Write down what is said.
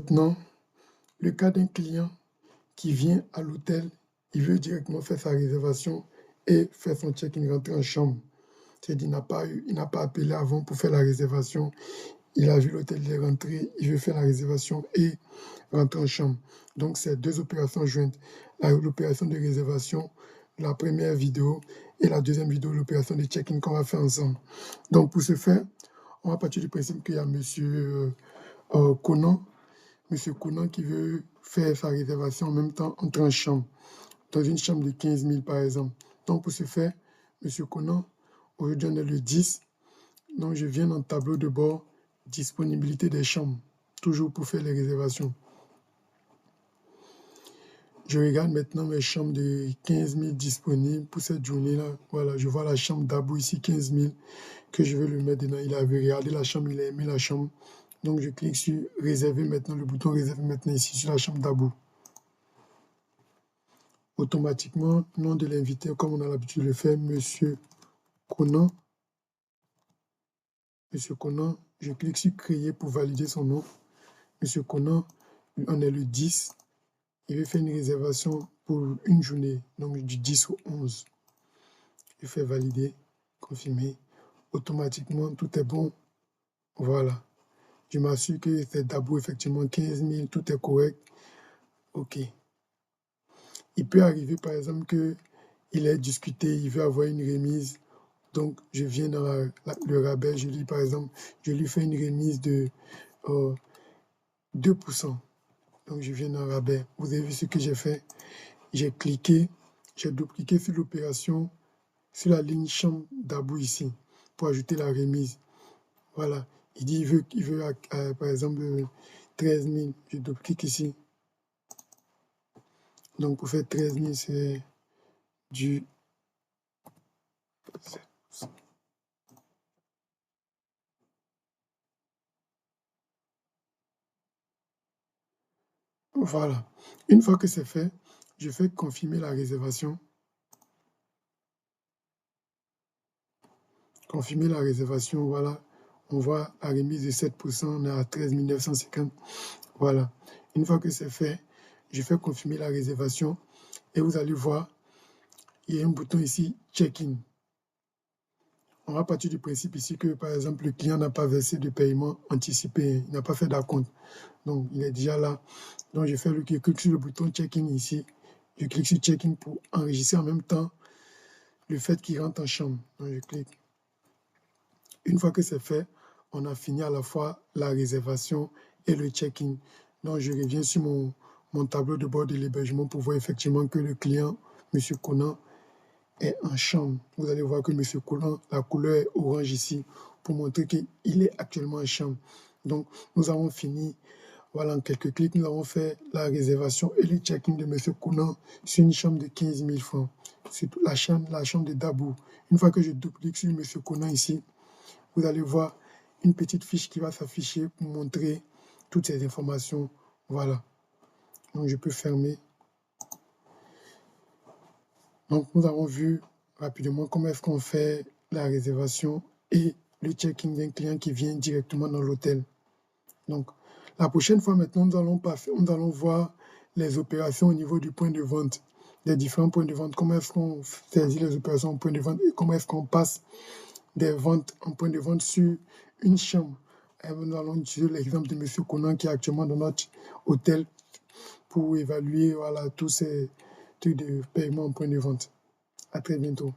Maintenant, le cas d'un client qui vient à l'hôtel, il veut directement faire sa réservation et faire son check-in, rentrer en chambre. C'est-à-dire il n'a pas appelé avant pour faire la réservation. Il a vu l'hôtel, il est rentré, il veut faire la réservation et rentrer en chambre. Donc, c'est deux opérations jointes. L'opération de réservation, la première vidéo, et la deuxième vidéo, l'opération de check-in qu'on va faire ensemble. Donc, pour ce faire, on va partir du principe qu'il y a M. Conan, Monsieur Conan qui veut faire sa réservation en même temps, entrer en chambre, dans une chambre de 15 000 par exemple. Donc, pour ce faire, Monsieur Conan, aujourd'hui on est le 10, donc je viens dans le tableau de bord, disponibilité des chambres, toujours pour faire les réservations. Je regarde maintenant mes chambres de 15 000 disponibles pour cette journée-là. Voilà, je vois la chambre d'Abou ici, 15 000, que je vais le mettre dedans. Il avait regardé la chambre, il a aimé la chambre. Donc, je clique sur réserver maintenant, le bouton réserver maintenant ici sur la chambre d'Abou. Automatiquement, nom de l'invité, comme on a l'habitude de le faire, Monsieur Conan. Monsieur Conan, je clique sur créer pour valider son nom. Monsieur Conan, on est le 10. Il veut faire une réservation pour une journée, donc du 10 au 11. Je fais valider, confirmer. Automatiquement, tout est bon. Voilà. Je m'assure que c'est d'abord effectivement 15 000, tout est correct. OK. Il peut arriver, par exemple, qu'il ait discuté, il veut avoir une remise. Donc, je viens dans le rabais, je lis, par exemple, je lui fais une remise de 2%. Donc, je viens dans le rabais. Vous avez vu ce que j'ai fait? J'ai cliqué, j'ai double-cliqué sur l'opération, sur la ligne chambre d'Abou ici, pour ajouter la remise. Voilà. Il dit il veut par exemple, 13 000. Je double-clique ici. Donc, pour faire 13 000, c'est du 7%. Voilà. Une fois que c'est fait, je fais confirmer la réservation. Confirmer la réservation, voilà. On voit la remise de 7%, on est à 13 950. Voilà. Une fois que c'est fait, je fais confirmer la réservation et vous allez voir, il y a un bouton ici, check-in. On va partir du principe ici que, par exemple, le client n'a pas versé de paiement anticipé, il n'a pas fait d'acompte. Donc, il est déjà là. Donc, je clique sur le bouton check-in ici. Je clique sur check-in pour enregistrer en même temps le fait qu'il rentre en chambre. Donc, je clique. Une fois que c'est fait, on a fini à la fois la réservation et le check-in. Donc, je reviens sur mon tableau de bord de l'hébergement pour voir effectivement que le client, M. Conan, est en chambre. Vous allez voir que M. Conan, la couleur est orange ici pour montrer qu'il est actuellement en chambre. Donc, nous avons fini. Voilà, en quelques clics, nous avons fait la réservation et le check-in de M. Conan sur une chambre de 15 000 francs. C'est la chambre de Dabou. Une fois que je double-clique sur M. Conan ici, vous allez voir une petite fiche qui va s'afficher pour montrer toutes ces informations. Voilà. Donc, je peux fermer. Donc, nous avons vu rapidement comment est-ce qu'on fait la réservation et le check-in d'un client qui vient directement dans l'hôtel. Donc, la prochaine fois, maintenant, nous allons voir les opérations au niveau du point de vente, des différents points de vente, comment est-ce qu'on saisit les opérations au point de vente et comment est-ce qu'on passe des ventes en point de vente sur une chambre. Et nous allons utiliser l'exemple de M. Conan qui est actuellement dans notre hôtel pour évaluer voilà, tous ces trucs de paiement en point de vente. À très bientôt.